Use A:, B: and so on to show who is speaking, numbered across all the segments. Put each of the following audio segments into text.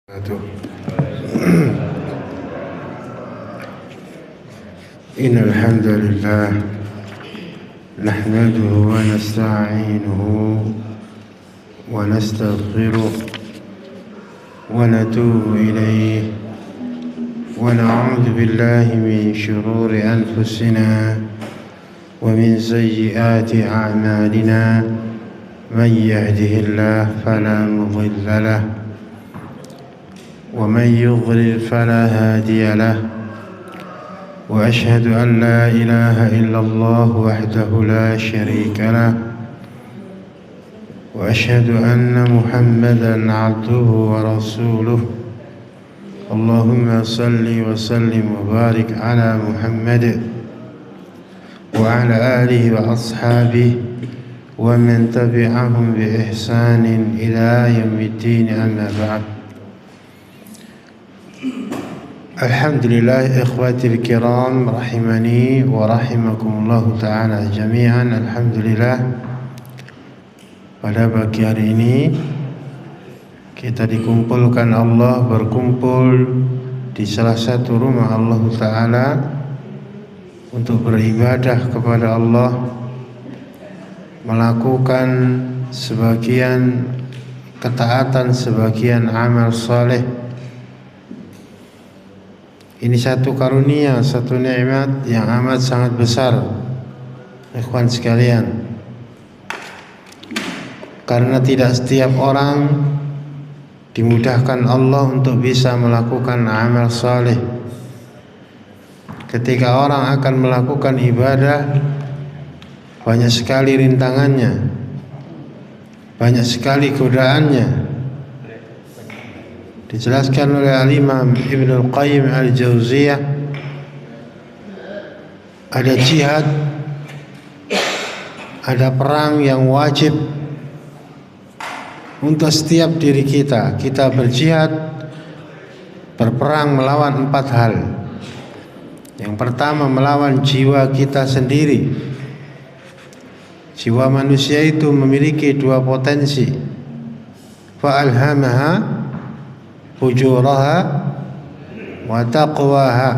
A: إن الحمد لله نحمده ونستعينه ونستغفره ونتوب إليه ونعوذ بالله من شرور أنفسنا ومن سيئات أعمالنا من يهده الله فلا مضل له ومن يضلل فلا هادي له وأشهد أن لا إله إلا الله وحده لا شريك له وأشهد أن محمدا عبده ورسوله اللهم صل وسلم وبارك على محمد وعلى آله وأصحابه ومن تبعهم بإحسان إلى يوم الدين أما بعد. Alhamdulillah ikhwatil kiram rahimani wa rahimakumullahu ta'ala jami'an. Alhamdulillah pada pagi hari ini kita dikumpulkan Allah berkumpul di salah satu rumah Allah Ta'ala untuk beribadah kepada Allah, melakukan sebagian ketaatan, sebagian amal saleh. Ini satu karunia, satu nikmat yang amat sangat besar, ikhwan sekalian. Karena tidak setiap orang dimudahkan Allah untuk bisa melakukan amal saleh. Ketika orang akan melakukan ibadah, banyak sekali rintangannya, banyak sekali godaannya. Dijelaskan oleh Al-Imam Ibnul Qayyim Al-Jauziyah, ada jihad, ada perang yang wajib untuk setiap diri kita. Kita berjihad, berperang melawan 4 hal. Yang pertama, melawan jiwa kita sendiri. Jiwa manusia itu memiliki 2 potensi. Fa'alhamaha fujuraha wa taqwaha.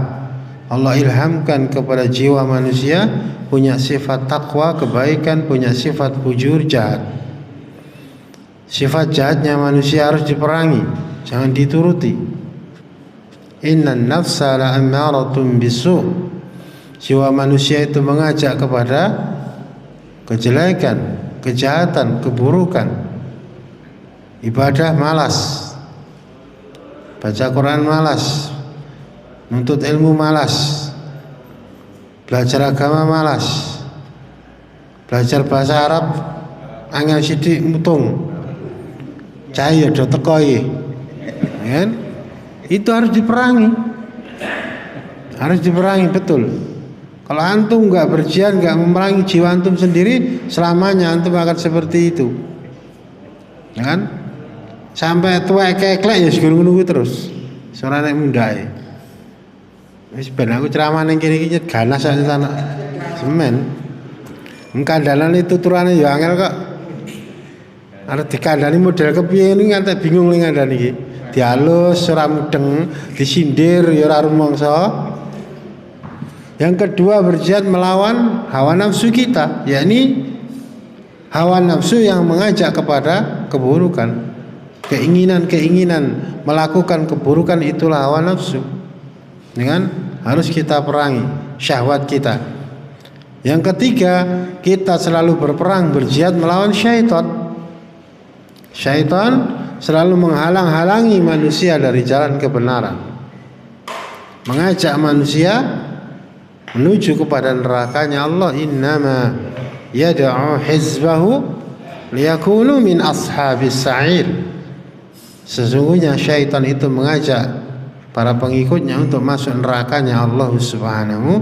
A: Allah ilhamkan kepada jiwa manusia punya sifat takwa, kebaikan, punya sifat fujur, jahat. Sifat jahatnya manusia harus diperangi, jangan dituruti. Innan nafsa la'ammaratun bisu'. Jiwa manusia itu mengajak kepada kejelekan, kejahatan, keburukan. Ibadah malas, baca Quran malas, nuntut ilmu malas, belajar agama malas, belajar bahasa Arab angel sithik mutung, cahaya do teko iki, kan? Itu harus diperangi, betul. Kalau antum nggak berjihad, nggak memerangi jiwa antum sendiri, selamanya antum akan seperti itu, kan? Sampai tua keklek ya segera nunggu terus. Seorang nek mundhae. Wis ben aku ceramah ning kene iki ganas sak sana. Semen. Kandalan itu turane ya angel kok. Arep dikandani model kepiye ini ngantek bingung ning ngandani iki. Dialus ora mudeng, disindir ya ora rumangsa. Yang kedua, berjihad melawan hawa nafsu kita, yakni hawa nafsu yang mengajak kepada keburukan. Keinginan melakukan keburukan itulah hawa nafsu. Dengan harus kita perangi syahwat kita. Yang ketiga, kita selalu berperang, berjihad melawan syaitan. Syaitan selalu menghalang-halangi manusia dari jalan kebenaran, mengajak manusia menuju kepada nerakanya Allah. Innama yad'u hizbahu liyakunu min ashabis sa'ir. Sesungguhnya syaitan itu mengajak para pengikutnya untuk masuk nerakanya Allah Subhanahu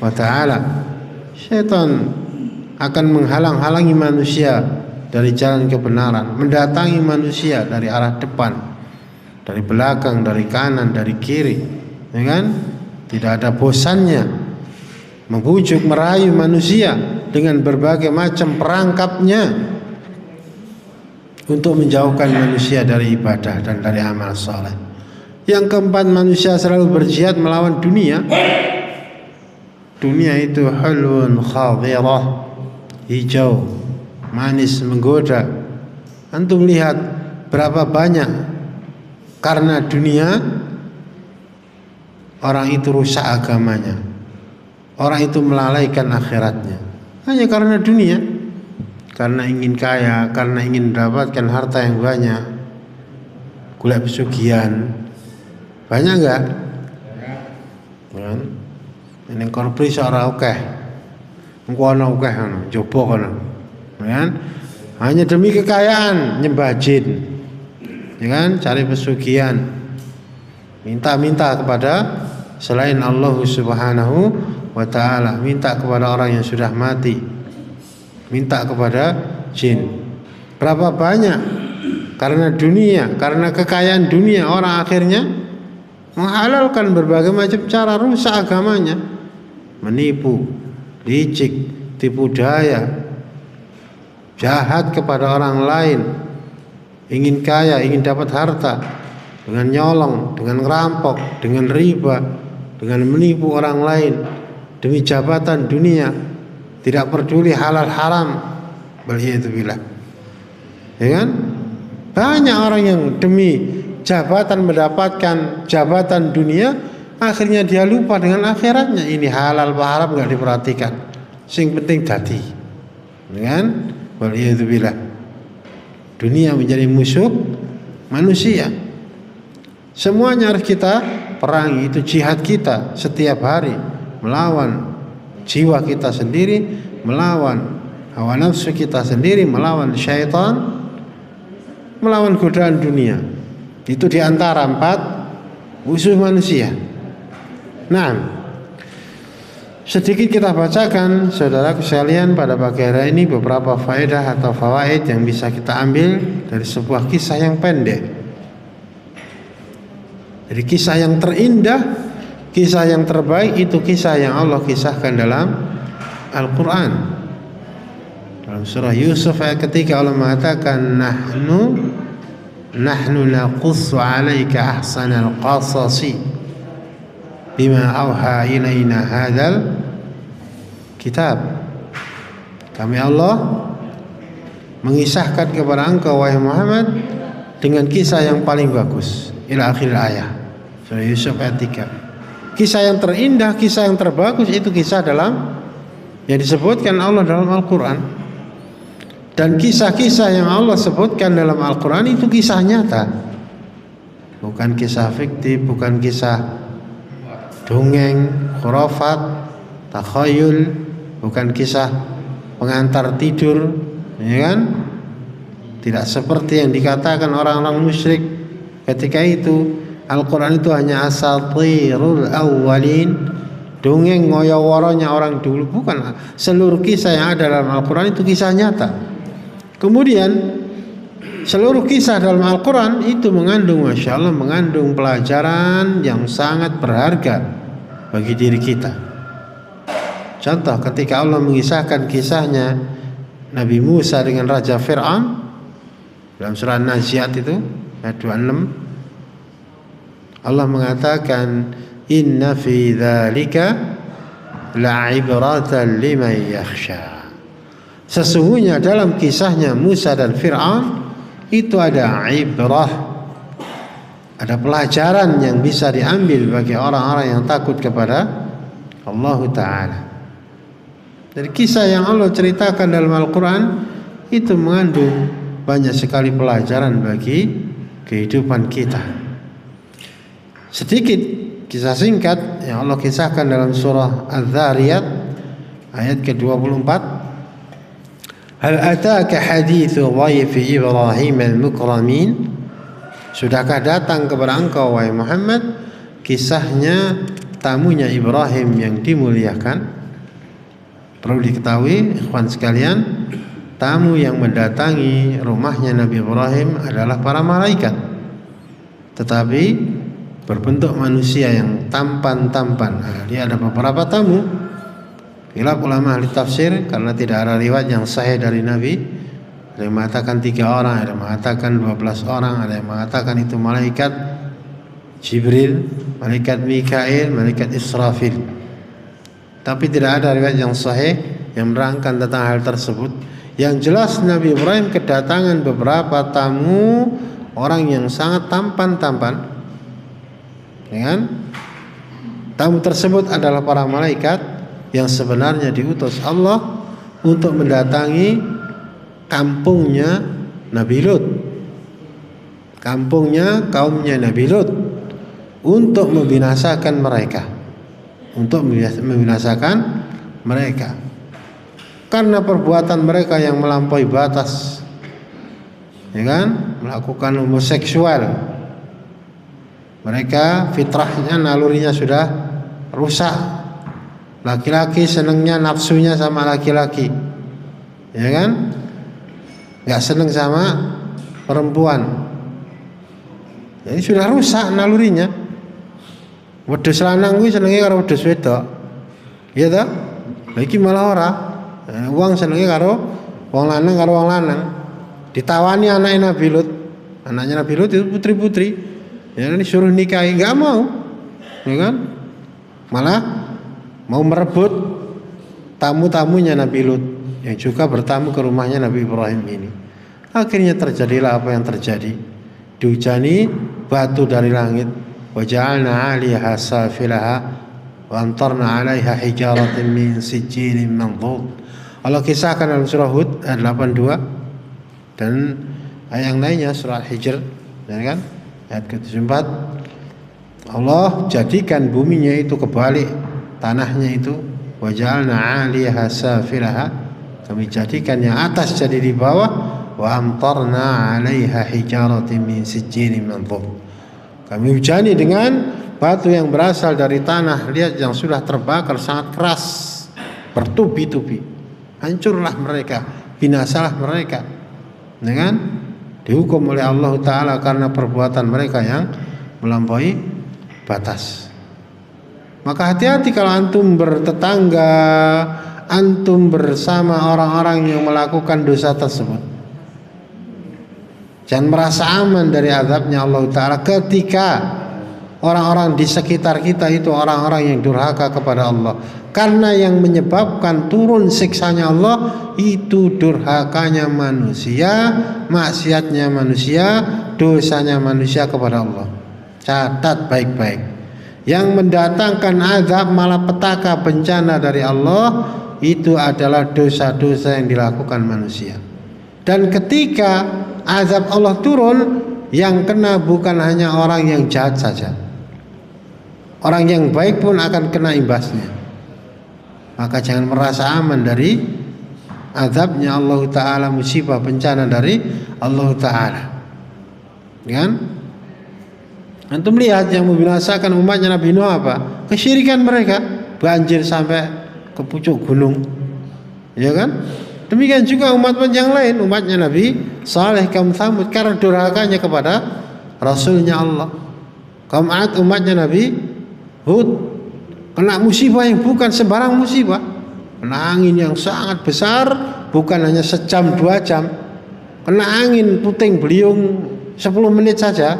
A: wa ta'ala. Syaitan akan menghalang-halangi manusia dari jalan kebenaran, mendatangi manusia dari arah depan, dari belakang, dari kanan, dari kiri, ya kan? Tidak ada bosannya membujuk, merayu manusia dengan berbagai macam perangkapnya untuk menjauhkan manusia dari ibadah dan dari amal soleh. Yang keempat, manusia selalu berjihad melawan dunia. Dunia itu hulun khadirah, hijau, manis, menggoda. Antum lihat berapa banyak karena dunia orang itu rusak agamanya, orang itu melalaikan akhiratnya, hanya karena dunia. Karena ingin kaya, karena ingin mendapatkan harta yang banyak, golek pesugihan. Banyak enggak? Kan? Ini korpri ora akeh. Engko ana akeh ngono, coba kono. Kan? Hanya demi kekayaan, nyembah jin. Ya kan? Cari pesugihan. Minta-minta kepada selain Allah Subhanahu wa taala, minta kepada orang yang sudah mati. Minta kepada jin. Berapa banyak karena dunia, karena kekayaan dunia orang akhirnya menghalalkan berbagai macam cara rusak agamanya, menipu, licik, tipu daya, jahat kepada orang lain, ingin kaya, ingin dapat harta dengan nyolong, dengan ngerampok, dengan riba, dengan menipu orang lain demi jabatan dunia. Tidak peduli halal haram, waliyadzubillah. Ya kan? Banyak orang yang demi jabatan mendapatkan jabatan dunia, akhirnya dia lupa dengan akhiratnya. Ini halal apa haram enggak diperhatikan. Sing penting dadi. Ya kan? Waliyadzubillah. Dunia menjadi musuh manusia. Semuanya harus kita perangi, itu jihad kita setiap hari melawan jiwa kita sendiri, melawan hawa nafsu kita sendiri, melawan syaitan, melawan godaan dunia. Itu diantara 4 musuh manusia. Nah, sedikit kita bacakan saudaraku sekalian pada pagi hari ini beberapa faedah atau fawaid yang bisa kita ambil dari sebuah kisah yang pendek. Dari kisah yang terindah, kisah yang terbaik itu kisah yang Allah kisahkan dalam Al-Quran. Dalam surah Yusuf ayat ketiga Allah mengatakan nahnu naqussu 'alaika ahsanal qasasi bima auha ilaina hadzal kitab. Kami Allah mengisahkan kepada engkau wahai Muhammad dengan kisah yang paling bagus. Ila akhir ayat. Surah Yusuf ayat 3. Kisah yang terindah, kisah yang terbagus itu kisah dalam yang disebutkan Allah dalam Al-Quran. Dan kisah-kisah yang Allah sebutkan dalam Al-Quran itu kisah nyata, bukan kisah fiktif, bukan kisah dongeng, khurafat, takhayul, bukan kisah pengantar tidur, ya kan? Tidak seperti yang dikatakan orang-orang musyrik ketika itu. Al-Quran itu hanya asatirul awwalin, dongeng ngoyo-woronya orang dulu. Bukan, seluruh kisah yang ada dalam Al-Quran itu kisah nyata. Kemudian seluruh kisah dalam Al-Quran itu mengandung, Masya Allah, mengandung pelajaran yang sangat berharga bagi diri kita. Contoh ketika Allah mengisahkan kisahnya Nabi Musa dengan Raja Fir'aun dalam surah Naziat itu ayat 26, Allah mengatakan inna fi dzalika la'ibratan liman yakhsha. Sesungguhnya dalam kisahnya Musa dan Fir'aun itu ada ibrah, ada pelajaran yang bisa diambil bagi orang-orang yang takut kepada Allah Ta'ala. Dari kisah yang Allah ceritakan dalam Al-Quran itu mengandung banyak sekali pelajaran bagi kehidupan kita. Sedikit kisah singkat yang Allah kisahkan dalam surah Az-Zariyat ayat ke-24. Hal ataka hadithu dhaifi Ibrahim al-mukramin. Sudahkah datang kepada engkau wahai Muhammad kisahnya tamunya Ibrahim yang dimuliakan? Perlu diketahui ikhwan sekalian, tamu yang mendatangi rumahnya Nabi Ibrahim adalah para malaikat, tetapi berbentuk manusia yang tampan-tampan. Nah, dia ada beberapa tamu. Khilaf ulama ahli tafsir karena tidak ada riwayat yang sahih dari Nabi Ada yang mengatakan 3 orang, ada yang mengatakan 12 orang, ada yang mengatakan itu malaikat Jibril, malaikat Mikail, malaikat Israfil. Tapi tidak ada riwayat yang sahih yang menerangkan tentang hal tersebut. Yang jelas Nabi Ibrahim kedatangan beberapa tamu, orang yang sangat tampan-tampan. Ya kan? Tamu tersebut adalah para malaikat yang sebenarnya diutus Allah untuk mendatangi kampungnya Nabi Lut, kampungnya kaumnya Nabi Lut, untuk membinasakan mereka, karena perbuatan mereka yang melampaui batas, ya kan, melakukan homoseksual. Mereka fitrahnya, nalurinya sudah rusak. Laki-laki senengnya, nafsunya sama laki-laki, ya kan, nggak seneng sama perempuan. Jadi sudah rusak nalurinya. Wedhus lanang kuwi senenge karo wedhus wedok. Iya ta? Iki malah ora. Wong senenge karo wong lanang karo wong lanang. Ditawani anaknya Nabi Lut. Anaknya Nabi Lut itu putri-putri. Ya disuruh nikahi, enggak mau. Ya kan? Malah mau merebut tamu-tamunya Nabi Lut yang juga bertamu ke rumahnya Nabi Ibrahim ini. Akhirnya terjadilah apa yang terjadi. Dihujani batu dari langit, wa ja'alna 'aliyaha safilaha wa amtarna 'alaiha hijaratan min sijilin mandud. Allah kisahkan dalam surah Hud ayat 82 dan ayat yang lainnya surah Hijr, ya kan? Ayat ke-74. Allah jadikan buminya itu kebalik, tanahnya itu, wa ja'alna 'aliyaha safilaha, kami jadikan yang atas jadi di bawah, wa amtarna 'alaiha hijaratin min sijilin mandud. Kami hujani dengan batu yang berasal dari tanah liat yang sudah terbakar sangat keras, bertubi-tubi. Hancurlah mereka, binasalah mereka, dengan dihukum oleh Allah Ta'ala karena perbuatan mereka yang melampaui batas. Maka hati-hati kalau antum bertetangga, antum bersama orang-orang yang melakukan dosa tersebut. Jangan merasa aman dari azabnya Allah Ta'ala ketika orang-orang di sekitar kita itu orang-orang yang durhaka kepada Allah. Karena yang menyebabkan turun siksanya Allah itu durhakanya manusia, maksiatnya manusia, dosanya manusia kepada Allah. Catat baik-baik. Yang mendatangkan azab, malapetaka, bencana dari Allah itu adalah dosa-dosa yang dilakukan manusia. Dan ketika azab Allah turun, yang kena bukan hanya orang yang jahat saja, orang yang baik pun akan kena imbasnya. Maka jangan merasa aman dari azabnya Allah Ta'ala, musibah bencana dari Allah Ta'ala. Kan? Antum lihat yang membinasakan umatnya Nabi Nuh apa? Kesyirikan mereka, banjir sampai ke pucuk gunung, ya kan? Demikian juga umat-umat yang lain, umatnya Nabi Saleh, kaum Tsamud, karena durhakanya kepada Rasulnya Allah. Kaum Ad, umatnya Nabi Hud, kena musibah yang bukan sembarang musibah, kena angin yang sangat besar, bukan hanya sejam 2 jam, kena angin puting beliung 10 menit saja,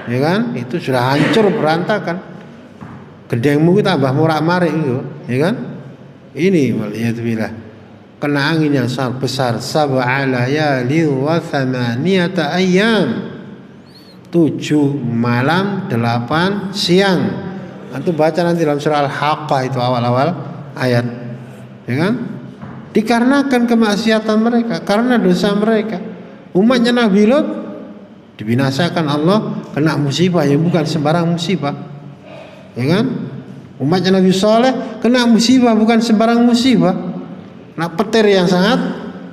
A: ya kan? Itu sudah hancur berantakan. Gendengmu tambah murak-marik itu, ya kan? Ini waliyadzubillah, kena angin yang sangat besar, sab'a layali wa thamaniyata ayyam, 7 malam 8 siang. Antum baca nanti dalam surah Al-Haqqah itu awal-awal ayat, ya kan? Dikarenakan kemaksiatan mereka, karena dosa mereka. Umatnya Nabi Lut dibinasakan Allah, kena musibah yang bukan sembarang musibah, ya kan? Umatnya Nabi Saleh kena musibah bukan sembarang musibah, kena petir yang sangat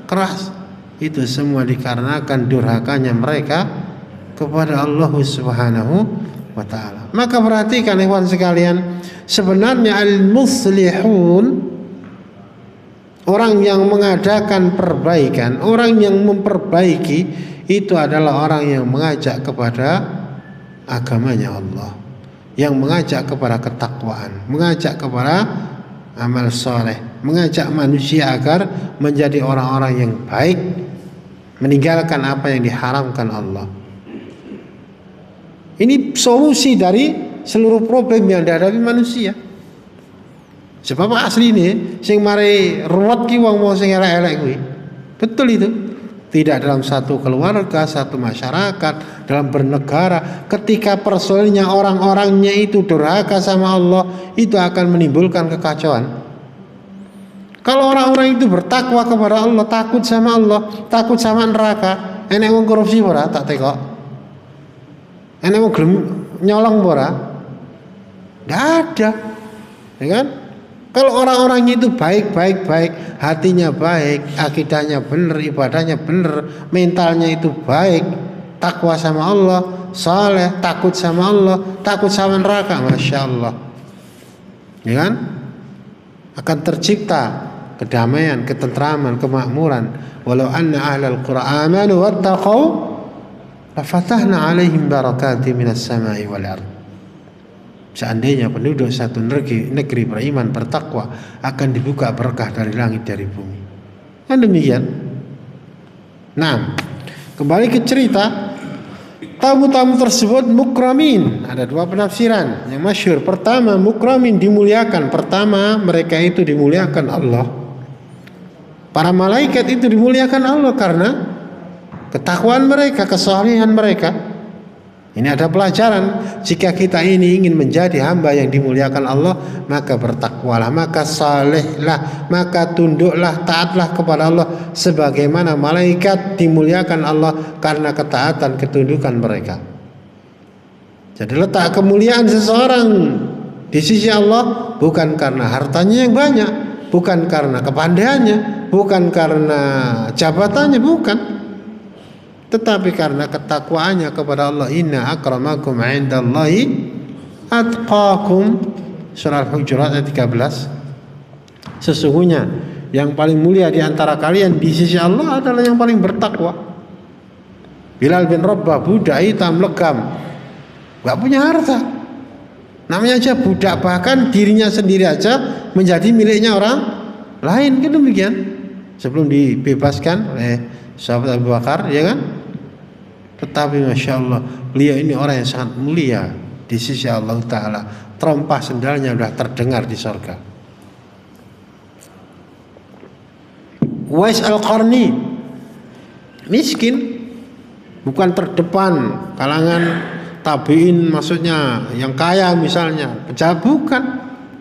A: keras. Itu semua dikarenakan durhakanya mereka kepada Allah Subhanahu wa ta'ala. Maka perhatikan ikhwan sekalian, sebenarnya al-muslihun, orang yang mengadakan perbaikan, orang yang memperbaiki, itu adalah orang yang mengajak kepada agamanya Allah, yang mengajak kepada ketakwaan, mengajak kepada amal soleh, mengajak manusia agar menjadi orang-orang yang baik, meninggalkan apa yang diharamkan Allah. Ini solusi dari seluruh problem yang dihadapi manusia. Sebab asli ini sing mari ruwet ki wong sing elek-elek kuwi. Betul itu. Tidak dalam satu keluarga, satu masyarakat, dalam bernegara, ketika persoalannya orang-orangnya itu durhaka sama Allah, itu akan menimbulkan kekacauan. Kalau orang-orang itu bertakwa kepada Allah, takut sama Allah, takut sama neraka, enek wong korupsi ora tak tekok. Enek wong gelem nyolong ora? Enggak ada. Ya kan? Kalau orang-orangnya itu baik, hatinya baik, akidahnya benar, ibadahnya benar, mentalnya itu baik, takwa sama Allah, saleh, takut sama Allah, takut sama neraka, masya Allah, ya kan? Akan tercipta kedamaian, ketentraman, kemakmuran. Walau anna ahlal qura amanu wattaqau lafatahna alaihim barakati minas samai wal ardh. Seandainya penduduk satu negeri beriman bertakwa, akan dibuka berkah dari langit dari bumi. Kan demikian. Nah, kembali ke cerita, tamu-tamu tersebut mukramin. Ada dua penafsiran yang masyhur. Pertama, mukramin dimuliakan. Pertama, mereka itu dimuliakan Allah. Para malaikat itu dimuliakan Allah karena ketakwaan mereka, kesalehan mereka. Ini ada pelajaran. Jika kita ini ingin menjadi hamba yang dimuliakan Allah, maka bertakwalah, maka salehlah, maka tunduklah, taatlah kepada Allah sebagaimana malaikat dimuliakan Allah karena ketaatan, ketundukan mereka. Jadi letak kemuliaan seseorang di sisi Allah bukan karena hartanya yang banyak, bukan karena kepandaiannya, bukan karena jabatannya, bukan, tetapi karena ketakwaannya kepada Allah. Inna akramakum indallahi atqakum. Surah Al-Hujurat ayat 13. Sesungguhnya yang paling mulia di antara kalian di sisi Allah adalah yang paling bertakwa. Bilal bin Rabah, budak hitam legam, gak punya harta, namanya aja budak, bahkan dirinya sendiri aja menjadi miliknya orang lain, kan demikian. Sebelum dibebaskan oleh sahabat Abu Bakar, ya kan? Tetapi masya Allah, beliau ini orang yang sangat mulia di sisi Allah Ta'ala. Terompah sendalnya sudah terdengar di surga. Uwais Al-Qarni miskin, bukan terdepan kalangan tabiin, maksudnya yang kaya misalnya, pejabat, bukan,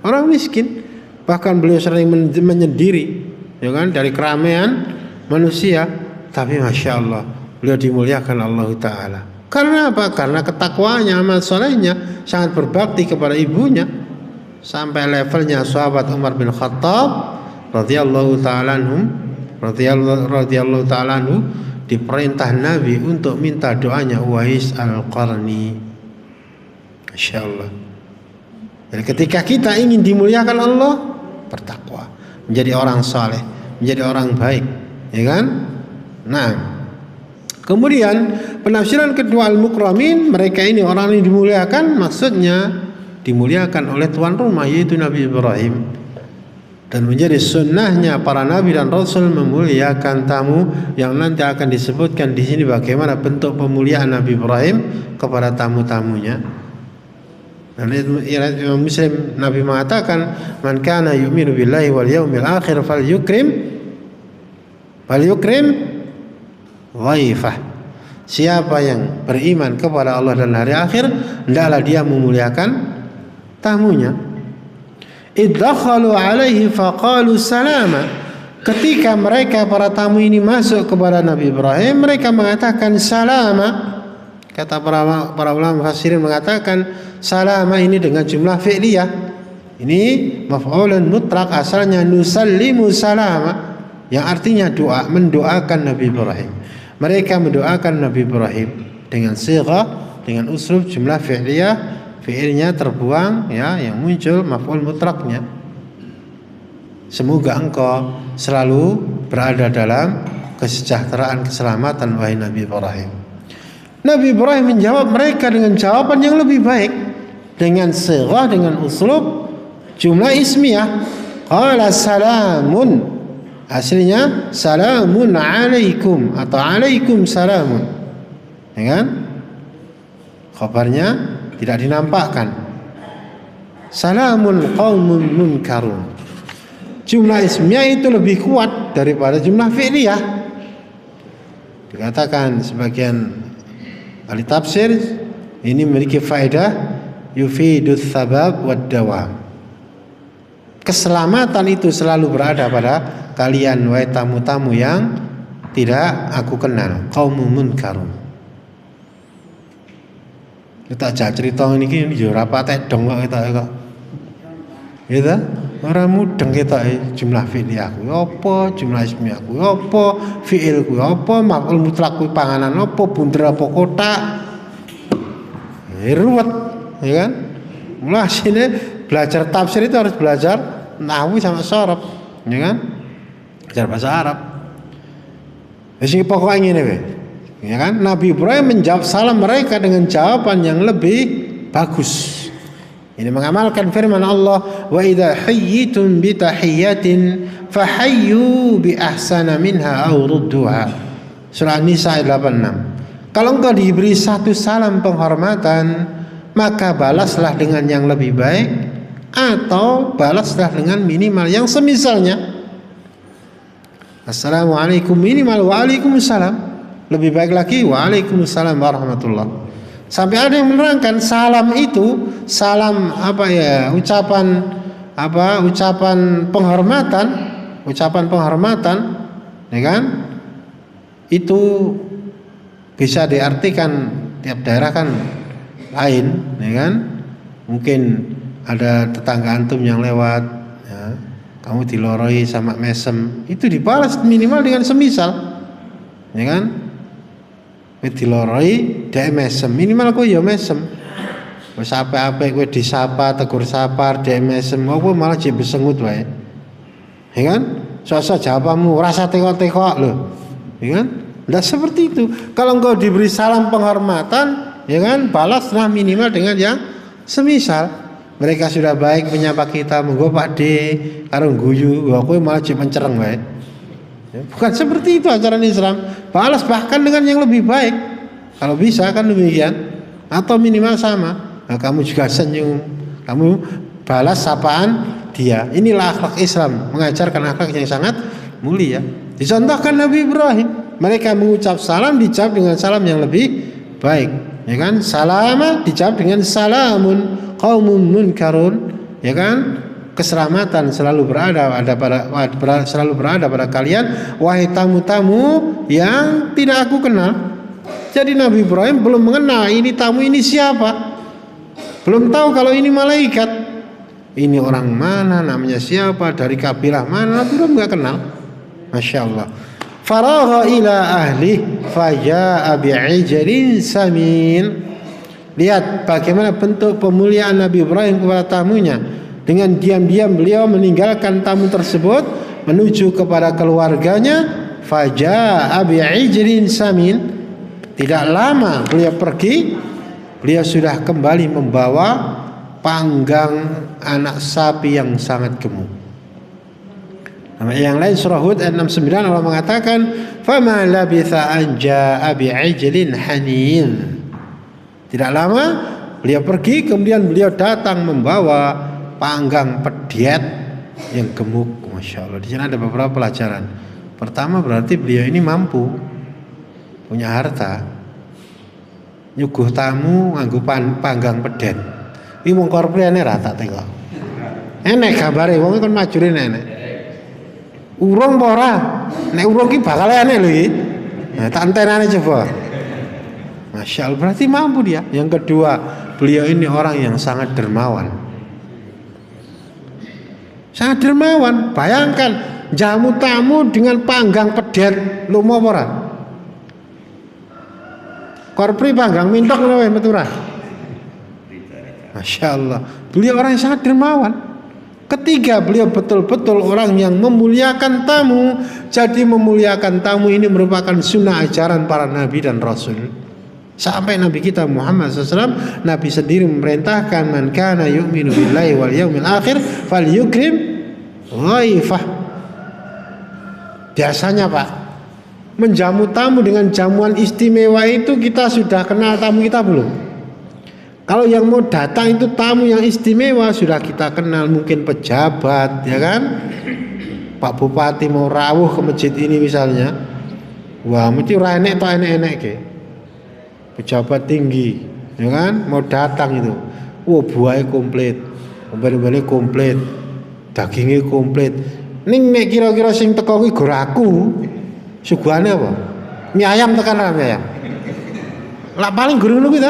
A: orang miskin. Bahkan beliau sering menyendiri, ya kan, dari keramaian manusia. Tapi masya Allah, beliau dimuliakan Allah Ta'ala. Karena apa? Karena ketakwaannya, amal solehnya, sangat berbakti kepada ibunya, sampai levelnya sahabat Umar bin Khattab radhiyallahu ta'ala anhu diperintah Nabi untuk minta doanya Uwais Al-Qarni. Masya Allah. Jadi ketika kita ingin dimuliakan Allah, bertakwa, menjadi orang saleh, menjadi orang baik, ya kan? Nah, kemudian penafsiran kedua al-mukramin, mereka ini orang yang dimuliakan, maksudnya dimuliakan oleh tuan rumah, yaitu Nabi Ibrahim. Dan menjadi sunnahnya para nabi dan rasul memuliakan tamu, yang nanti akan disebutkan di sini bagaimana bentuk pemuliaan Nabi Ibrahim kepada tamu-tamunya. Dan Imam Muslim, Nabi mengatakan, "Man kana yu'minu billahi wal yaumil akhir falyukrim dhaifah." Siapa yang beriman kepada Allah dan hari akhir, hendaklah dia memuliakan tamunya. Iddakhalu alaihi faqalu salama. Ketika mereka para tamu ini masuk kepada Nabi Ibrahim, mereka mengatakan salama. Kata para ulama mufassirin mengatakan salama ini dengan jumlah fi'liyah. Ini maf'ulun mutlaq, asalnya nusallimu salama, yang artinya doa, mendoakan Nabi Ibrahim. Mereka mendoakan Nabi Ibrahim dengan sighah, dengan uslub jumlah fi'liyah, fi'ilnya terbuang, ya, yang muncul maf'ul mutlaqnya. Semoga engkau selalu berada dalam kesejahteraan, keselamatan, wahai Nabi Ibrahim. Nabi Ibrahim menjawab mereka dengan jawaban yang lebih baik, dengan sighah, dengan uslub jumlah ismiyah. Qala salamun, Aslinya salamun alaikum atau alaikum salamun. Ya kan? Khabarnya tidak dinampakkan. Salamun qaumun munkarun. Jumlah ismiyah itu lebih kuat daripada jumlah fi'liyah. Dikatakan sebagian ahli tafsir ini memiliki faedah yufidus sabab wad dawam. Keselamatan itu selalu berada pada kalian wahai tamu-tamu yang tidak aku kenal, qaumun munkarun. Kita aja cerita niki yo ora patek dong kok kok. Gitu? Ora mudeng ketok jumlah fi'il aku apa, jumlah ismi aku apa, fi'il ku apa, maf'ul mutlak ku panganan apa, bunder apa kotak. Ruwet, ya kan? Mulai sini belajar tafsir itu harus belajar nahwu sama sorof, ya kan? Belajar bahasa Arab. Jadi pokoknya ini, ya kan? Nabi Ibrahim menjawab salam mereka dengan jawaban yang lebih bagus. Ini mengamalkan firman Allah, wa idza hayyitum bi tahiyyatin fahayyu bi ahsana minha aw rudduha. Surah Nisa ayat 86. Kalau engkau diberi satu salam penghormatan, maka balaslah dengan yang lebih baik atau balaslah dengan minimal yang semisalnya. Assalamualaikum minimal waalaikumsalam. Lebih baik lagi waalaikumsalam warahmatullah. Sampai ada yang menerangkan salam itu salam ucapan penghormatan, ya kan? Itu bisa diartikan tiap daerah kan lain, ya kan? Mungkin ada tetangga antum yang lewat, ya, kamu diloroi sama mesem, itu dibalas minimal dengan semisal, ya kan? Diloroi dhek mesem, minimal kowe ya mesem. Wis apik-apik kowe disapa, tegur sapar, dhek mesem, apa malah jek besengut wae. Ya kan? Sok-sok jawabanmu rasa tekok-tekok lho. Ya kan? Tidak seperti itu. Kalau engkau diberi salam penghormatan, ya kan, balaslah minimal dengan yang semisal. Mereka sudah baik menyapa kita, monggo Pak D, karo guyu, kowe malah jek mencereng wae. Ya, bukan seperti itu ajaran Islam. Balas bahkan dengan yang lebih baik. Kalau bisa kan demikian. Atau minimal sama. Nah, kamu juga senyum. Kamu balas sapaan dia. Inilah akhlak Islam. Mengajarkan akhlak yang sangat mulia. Dicontohkan Nabi Ibrahim. Mereka mengucap salam, dijawab dengan salam yang lebih baik. Ya kan? Salama dijawab dengan salamun qaumun munkarun. Ya kan? Keselamatan selalu berada pada kalian wahai tamu-tamu yang tidak aku kenal. Jadi Nabi Ibrahim belum mengenal ini tamu ini siapa, belum tahu kalau ini malaikat, ini orang mana, namanya siapa, dari kabilah mana. Nabi Ibrahim nggak kenal. Masya Allah. Faragha ila ahli faja'a bi'ijlin samin. Lihat bagaimana bentuk pemuliaan Nabi Ibrahim kepada tamunya. Dengan diam-diam beliau meninggalkan tamu tersebut menuju kepada keluarganya. Faja'a bi'ijlin samin. Tidak lama beliau pergi, beliau sudah kembali membawa panggang anak sapi yang sangat gemuk. Yang lain surah Hud ayat 69 Allah mengatakan, "Fama labitha an ja'a bi'ijlin hanin." Tidak lama beliau pergi, kemudian beliau datang membawa panggang pediet yang gemuk. Masya Allah. Di sini ada beberapa pelajaran. Pertama berarti beliau ini mampu, punya harta, nyuguh tamu nganggo panggang pediet. Iki mung korprene ra tak tengok. Enek gambare wong kon majurin enek. Urung apa ora? Nek urung ki bakal enek lho iki. Nah, tak entenane coba. Masya Allah, berarti mampu dia. Yang kedua, beliau ini orang yang sangat dermawan. Sangat dermawan. Bayangkan jamu tamu dengan panggang pediet, lu mau ora? Korpri panggang mintok ngono wae metu ora? Masya Allah. Beliau orang yang sangat dermawan. Ketiga, beliau betul-betul orang yang memuliakan tamu. Jadi memuliakan tamu ini merupakan sunnah ajaran para nabi dan rasul. Sampai Nabi kita Muhammad SAW, Nabi sendiri memerintahkan man kana yu'minu billahi wal yaumil akhir falyukrim ghaifah. Biasanya Pak, menjamu tamu dengan jamuan istimewa itu kita sudah kenal tamu kita belum? Kalau yang mau datang itu tamu yang istimewa sudah kita kenal, mungkin pejabat, ya kan? Pak Bupati mau rawuh ke masjid ini misalnya, wah mesti ora enek to enek-enek ke. Pejabat tinggi, ya kan? Mau datang itu, wah buahnya komplit, obat-obatnya komplit, dagingnya komplit. Ning nek kira-kira sing teko kuwi goraku, suguhane apa? Mie ayam tekan ra mie ayam. Lah paling guru ngono ta.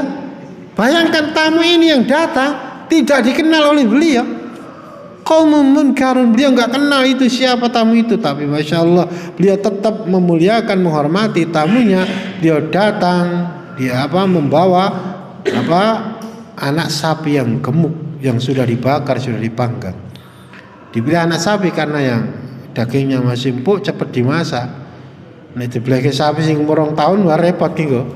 A: Bayangkan tamu ini yang datang tidak dikenal oleh beliau. Qaumun munkarun, beliau enggak kenal itu siapa tamu itu, tapi Masya Allah beliau tetap memuliakan, menghormati tamunya. Beliau datang, dia membawa anak sapi yang gemuk yang sudah dibakar, sudah dipanggang. Dipilih anak sapi karena yang dagingnya masih empuk, cepat dimasak. Nek dibeleke sapi sing umur 2 tahun wah repot ki kok.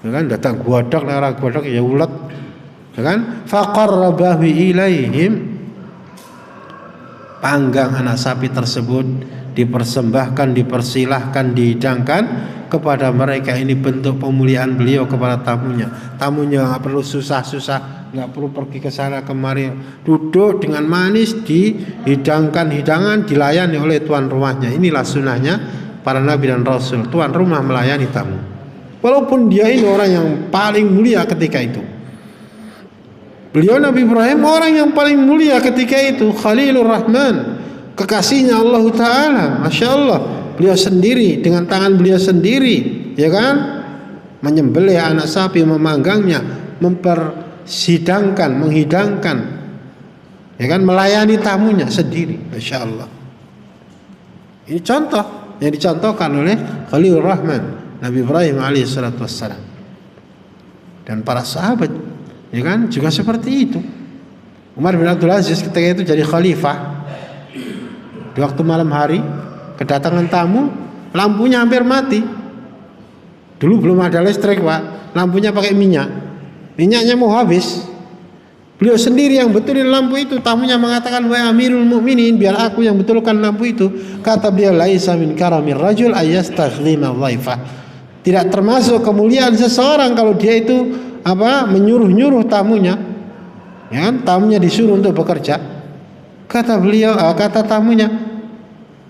A: Ya kan datang godhog, nek ora godhog ya ulet. Ya kan? Faqarrabahu ilaihim, panggang anak sapi tersebut dipersembahkan, dipersilahkan, dihidangkan kepada mereka. Ini bentuk pemuliaan beliau kepada tamunya. Tamunya nggak perlu susah-susah, nggak perlu pergi ke sana kemari, duduk dengan manis, dihidangkan hidangan, dilayani oleh tuan rumahnya. Inilah sunnahnya para nabi dan rasul, tuan rumah melayani tamu. Walaupun dia ini orang yang paling mulia ketika itu. Beliau Nabi Ibrahim orang yang paling mulia ketika itu, Khalilur Rahman, kekasihnya Allah Ta'ala. Masya Allah, beliau sendiri dengan tangan beliau sendiri, ya kan, menyembelih anak sapi, memanggangnya, mempersidangkan, menghidangkan, ya kan, melayani tamunya sendiri. Masya Allah. Ini contoh yang dicontohkan oleh Khalilur Rahman, Nabi Ibrahim alaihissalatu wassalam. Dan para sahabat, ya kan, juga seperti itu. Umar bin Abdul Aziz ketika itu jadi khalifah, di waktu malam hari kedatangan tamu, lampunya hampir mati. Dulu belum ada listrik Pak, lampunya pakai minyaknya mau habis. Beliau sendiri yang betulin lampu itu. Tamunya mengatakan, wahai Amirul Mukminin, biar aku yang betulkan lampu itu. Kata beliau, laisa min karamir rajul ayastaghlima dhaifah. Tidak termasuk kemuliaan seseorang kalau dia itu menyuruh-nyuruh tamunya, ya kan? Tamunya disuruh untuk bekerja. Kata beliau, kata tamunya,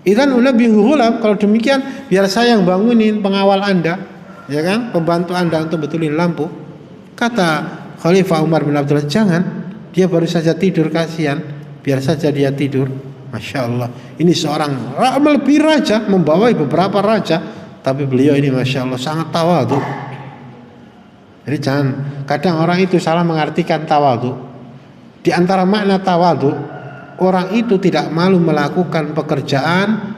A: idzan unabbihu ghulam, kalau demikian biar saya yang bangunin pengawal Anda, ya kan, pembantu Anda untuk betulin lampu. Kata Khalifah Umar bin Abdul Aziz, jangan, dia baru saja tidur, kasihan, biar saja dia tidur. Masya Allah, ini seorang melebihi raja, membawai beberapa raja, tapi beliau ini Masya Allah sangat tawadhu. Jadi jangan, kadang orang itu salah mengartikan tawadhu. Di antara makna tawadhu, orang itu tidak malu melakukan pekerjaan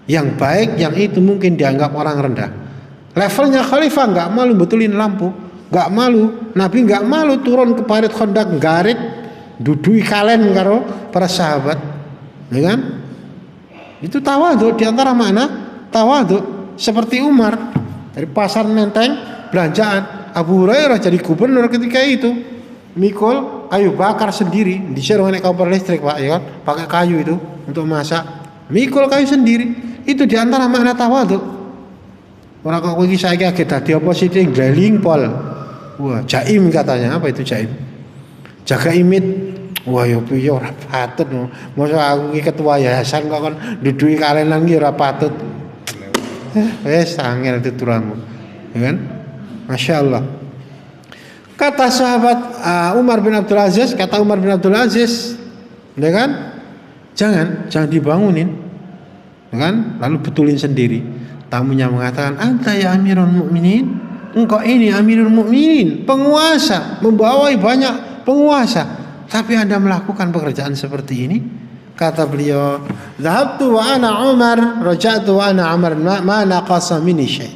A: yang baik, yang itu mungkin dianggap orang rendah. Levelnya khalifah nggak malu betulin lampu, nggak malu. Nabi nggak malu turun ke parit Khandaq garit, dudui kalen karo para sahabat, ya kan? Itu tawadhu. Di antara makna tawadhu. Seperti Umar dari pasar Menteng belanjaan, Abu Hurairah jadi gubernur ketika itu, mikul kayu bakar sendiri, disuruh naik kompor listrik Pak, ya kan, pakai kayu itu untuk masak, mikul kayu sendiri. Itu diantara makna tawadhu. Orang kok iki saiki agak dadi apa sih yang drilling pol, wah jaim katanya. Apa itu jaim? Jaga imit. Wah yo piye ora patut, mosok aku iki ketua yayasan kok kon duduki kalenan iki ora patut. Angel tuturanmu, ya kan? Masya Allah. Kata sahabat Umar bin Abdul Aziz, ya kan? Jangan dibangunin, ya kan? Lalu betulin sendiri. Tamunya mengatakan, anta ya Amirul Mukminin, engkau ini Amirul Mukminin, penguasa, membawai banyak penguasa, tapi Anda melakukan pekerjaan seperti ini. Kata beliau, "Dhahabtu wa ana Umar, raja'tu wa ana Umar, ma naqasa minni syai'."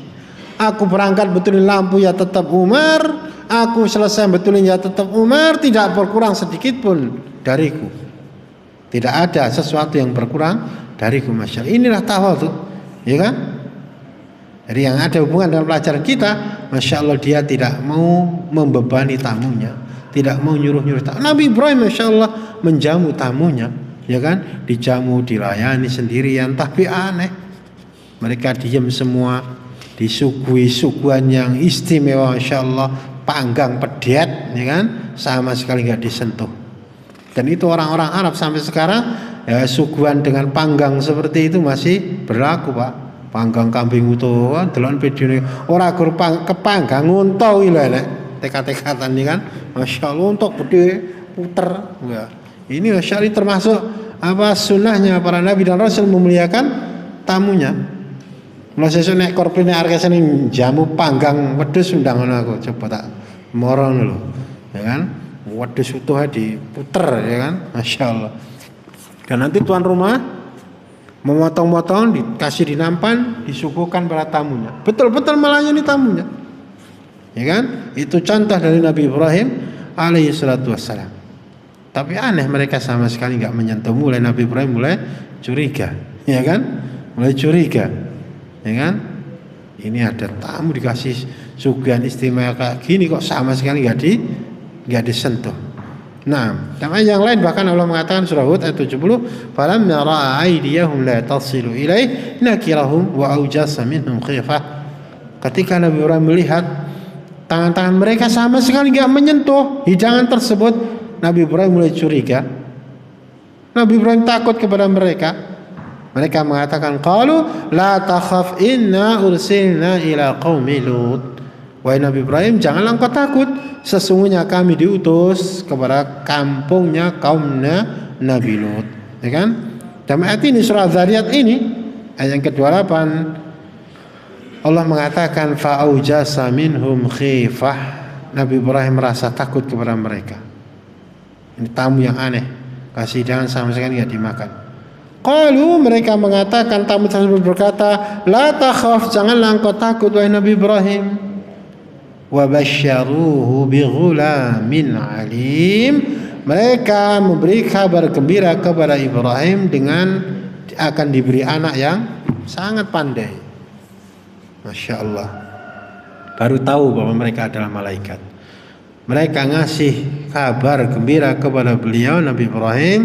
A: Aku berangkat betulin lampu ya tetap Umar, aku selesai betulin ya tetap Umar, tidak berkurang sedikit pun dariku. Tidak ada sesuatu yang berkurang dariku, Masya Allah. Inilah tawadhu, ya kan? Jadi yang ada hubungan dengan pelajaran kita, Masya Allah, dia tidak mau membebani tamunya, tidak mau nyuruh-nyuruh tamu. Nabi Ibrahim Masya Allah menjamu tamunya, ya kan, dijamu, dilayani sendirian, tapi aneh, Mereka diam semua, disuguhi suguhan yang istimewa, Masya Allah, panggang pedet, ya kan, sama sekali nggak disentuh. Dan itu orang-orang Arab sampai sekarang ya, suguhan dengan panggang seperti itu masih berlaku, Pak. Panggang kambing utuh, delon video ini orang gur kepanggang unta iki lho nek tekat-tekatan ini kan, Masya Allah, untuk gede puter. Ya. Ini Masya Allah termasuk apa sunnahnya para nabi dan rasul memuliakan tamunya. Mulai sesuk nek korpine arek seni jamu panggang wedhus undang ngono aku coba tak moro lho. Ya kan? Wedhus utuh diputer ya kan? Masya Allah. Dan nanti tuan rumah memotong-motong, dikasih di nampan, disuguhkan pada tamunya. Betul-betul melayani tamunya. Ya kan? Itu contoh dari Nabi Ibrahim alaihi salatu wassalam. Tapi aneh mereka sama sekali enggak menyentuh. Mulai Nabi Ibrahim mulai curiga, ya kan? Mulai curiga. Ya kan? Ini ada tamu dikasih suguhan istimewa kayak gini kok sama sekali enggak disentuh. Nah, dalam yang lain bahkan Allah mengatakan surah Hud ayat 70, "Falamma ra'a aydiyahum la tasilu ilaih nakirahum wa aujasa minhum khifah." Ketika Nabi Ibrahim melihat tangan-tangan mereka sama sekali enggak menyentuh hidangan tersebut, Nabi Ibrahim mulai curiga. Nabi Ibrahim takut kepada mereka. Mereka mengatakan, "Qalu la takhaf inna ursilna ila qaumi Lut." Wahai Nabi Ibrahim, janganlah engkau takut, sesungguhnya kami diutus kepada kampungnya kaumnya Nabi Lut. Ya kan? Dalam ayat ini surah Dzariyat ini ayat yang ke-28 Allah mengatakan fa'aujasa minhum khifah. Nabi Ibrahim merasa takut kepada mereka. Ini tamu yang aneh, kasih hidangan sama sekali enggak dimakan. Qalu, mereka mengatakan, tamu tersebut berkata, la takhaf, janganlah engkau takut wahai Nabi Ibrahim. Wa basyaruhu bighulamin alim. Mereka memberi kabar gembira kepada Ibrahim dengan akan diberi anak yang sangat pandai. Masya Allah. Baru tahu bahwa mereka adalah malaikat. Mereka ngasih kabar gembira kepada beliau Nabi Ibrahim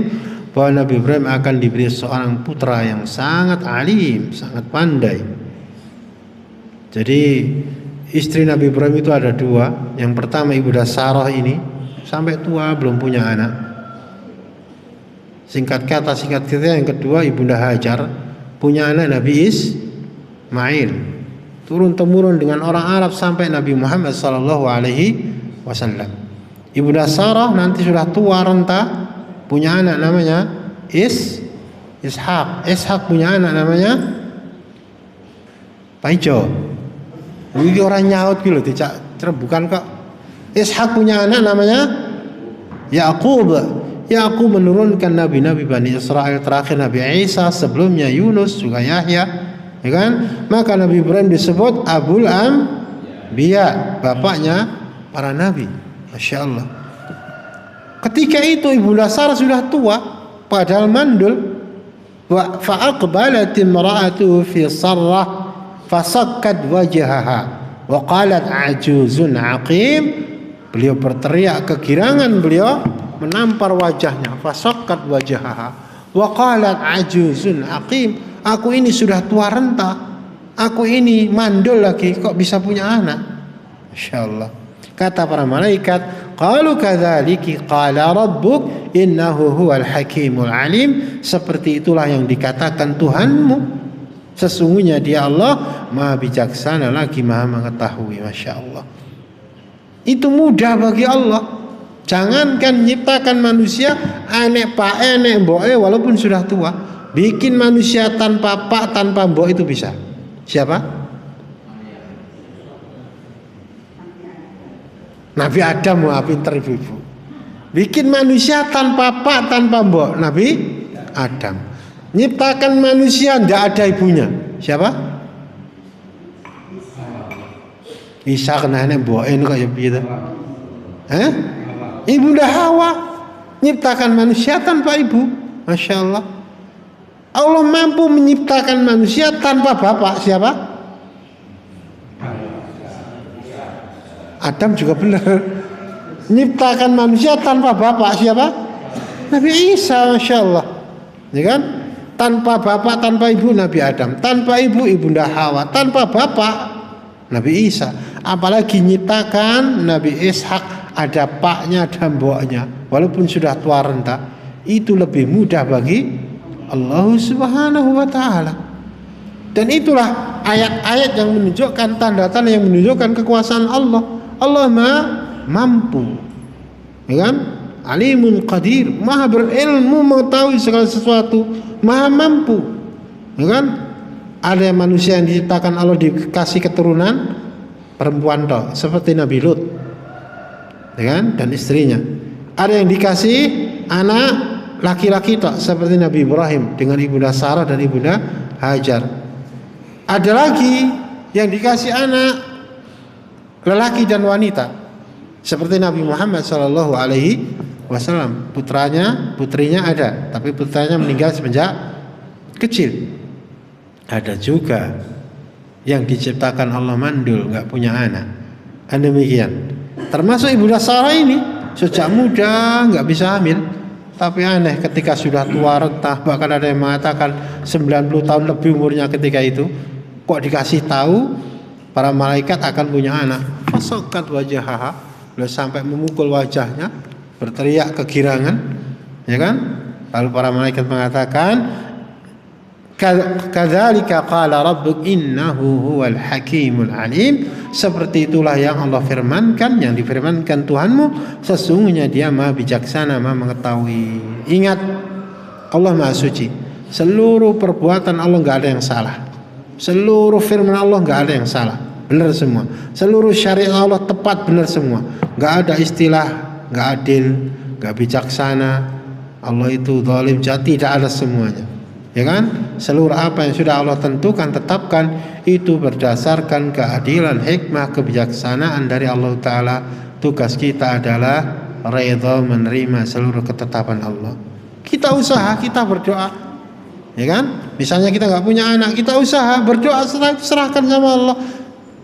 A: bahwa Nabi Ibrahim akan diberi seorang putra yang sangat alim, sangat pandai. Jadi istri Nabi Ibrahim itu ada dua. Yang pertama Ibunda Sarah ini sampai tua belum punya anak. Singkat kata yang kedua Ibunda Hajar punya anak Nabi Ismail. Turun temurun dengan orang Arab sampai Nabi Muhammad sallallahu alaihi wasallam. Ibunda Sarah nanti sudah tua renta, punya anak namanya Ishak. Ishak punya anak namanya Paijo. Ini orang nyaut gitu tidak bukan kok. Ishak punya anak namanya Yakub. Yakub menurunkan nabi-nabi Bani Israel, terakhir Nabi Isa, sebelumnya Yunus juga Yahya, ya kan? Maka Nabi Ibrahim disebut Abul Anbiya, bapaknya para nabi. Masya Allah. Ketika itu Ibunda Sarah sudah tua, padahal mandul. Wa fa'aqbalat imra'atuhu fi sarrah fasakkat wajhaha wa qalat ajuzun aqim. Beliau berteriak kegirangan, beliau menampar wajahnya, fasakkat wajhaha wa qalat ajuzun aqim. Aku ini sudah tua renta, aku ini mandul lagi kok bisa punya anak. Masyaallah. Kata para malaikat, qalu kadzaliki qala rabbuk innahu huwal hakimul alim. Seperti itulah yang dikatakan Tuhanmu, sesungguhnya Dia Allah Maha bijaksana lagi Maha mengetahui. Masya Allah. Itu mudah bagi Allah. Jangankan menciptakan manusia, anek pak enek mboke walaupun sudah tua, bikin manusia tanpa pak tanpa mbok itu bisa. Siapa? Nabi Adam. Wah, pinter ibu-ibu. Bikin manusia tanpa pak tanpa mbok, Nabi Adam. Nyiptakan manusia tidak ada ibunya. Siapa? Isa kena nenek boen kayak begitu. Ibunda Hawa nyiptakan manusia tanpa ibu. Masya Allah. Allah mampu menciptakan manusia tanpa bapak. Siapa? Adam juga benar. Nyiptakan manusia tanpa bapak. Siapa? Nabi Isa. Masya Allah. Ya kan? Tanpa bapak, tanpa ibu Nabi Adam, tanpa ibu ibunda Hawa, tanpa bapak Nabi Isa. Apalagi nyiptakan Nabi Ishak, ada paknya dan mboknya, walaupun sudah tua renta, itu lebih mudah bagi Allah Subhanahu wa taala. Dan itulah ayat-ayat yang menunjukkan, tanda-tanda yang menunjukkan kekuasaan Allah. Allah Maha mampu, ya kan? Alimun qadir, Maha berilmu, mengetahui segala sesuatu, Maha mampu, ya kan? Ada manusia yang diciptakan Allah dikasih keturunan perempuan toh, seperti Nabi Lut, ya kan? Dan istrinya. Ada yang dikasih anak laki-laki toh, seperti Nabi Ibrahim dengan ibunda Sarah dan ibunda Hajar. Ada lagi yang dikasih anak lelaki dan wanita, seperti Nabi Muhammad SAW. Putrinya ada, tapi putranya meninggal semenjak kecil. Ada juga yang diciptakan Allah mandul, nggak punya anak. Demikian. Termasuk ibunda Sarah ini sejak muda nggak bisa hamil, tapi aneh ketika sudah tua renta, bahkan ada yang mengatakan 90 tahun lebih umurnya ketika itu, kok dikasih tahu para malaikat akan punya anak. Fasokat wajahha, beliau sampai memukul wajahnya, berteriak kegirangan, ya kan? Lalu para malaikat mengatakan, kadzalika qala rabbuk innahu huwal hakimul alim. Seperti itulah yang Allah firmankan, yang difirmankan Tuhanmu, sesungguhnya Dia Maha bijaksana, Maha mengetahui. Ingat, Allah Maha suci. Seluruh perbuatan Allah enggak ada yang salah. Seluruh firman Allah enggak ada yang salah, benar semua. Seluruh syariat Allah tepat, benar semua. Enggak ada istilah enggak adil, enggak bijaksana, Allah itu zalim, tidak ada semuanya. Ya kan? Seluruh apa yang sudah Allah tentukan, tetapkan, itu berdasarkan keadilan, hikmah, kebijaksanaan dari Allah Ta'ala. Tugas kita adalah redha, menerima seluruh ketetapan Allah. Kita usaha, kita berdoa, ya kan? Misalnya kita nggak punya anak, kita usaha, berdoa, serahkan sama Allah,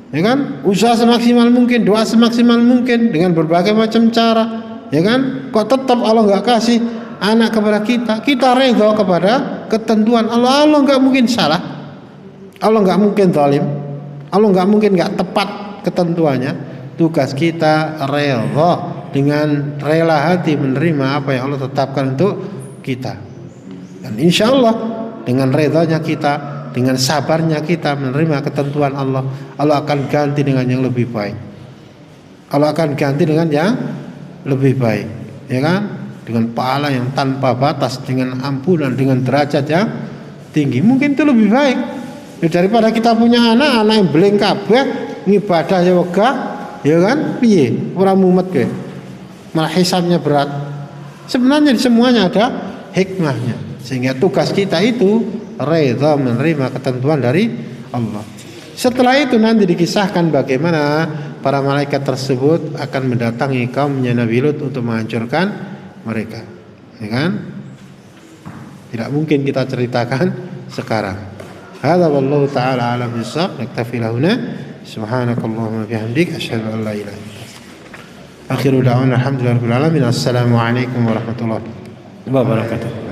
A: ya kan? Usaha semaksimal mungkin, doa semaksimal mungkin dengan berbagai macam cara, ya kan? Kok tetap Allah nggak kasih anak kepada kita, kita redha kepada ketentuan Allah. Allah nggak mungkin salah, Allah nggak mungkin zalim, Allah nggak mungkin nggak tepat ketentuannya. Tugas kita redha, dengan rela hati menerima apa yang Allah tetapkan untuk kita. Dan insya Allah dengan redanya kita, dengan sabarnya kita menerima ketentuan Allah, Allah akan ganti dengan yang lebih baik. Allah akan ganti dengan yang lebih baik, ya kan? Dengan pahala yang tanpa batas, dengan ampunan, dengan derajat yang tinggi. Mungkin itu lebih baik daripada kita punya anak yang beleng kabeh, ngibadah ya wegah, ya kan? Piye? Ora mumet kowe. Malah hisabnya berat. Sebenarnya semuanya ada hikmahnya. Sehingga tugas kita itu redha, menerima ketentuan dari Allah. Setelah itu nanti dikisahkan bagaimana para malaikat tersebut akan mendatangi kaumnya Nabi Lut untuk menghancurkan mereka, ya kan? Tidak mungkin kita ceritakan sekarang. Hadza wallahu taala a'lam bissawab. Naktafi lahuna. Subhanakallahumma bihamdik asyhadu an la ilaha illa anta. Akhiru da'wana alhamdulillahirabbil alamin. Assalamualaikum warahmatullahi wabarakatuh.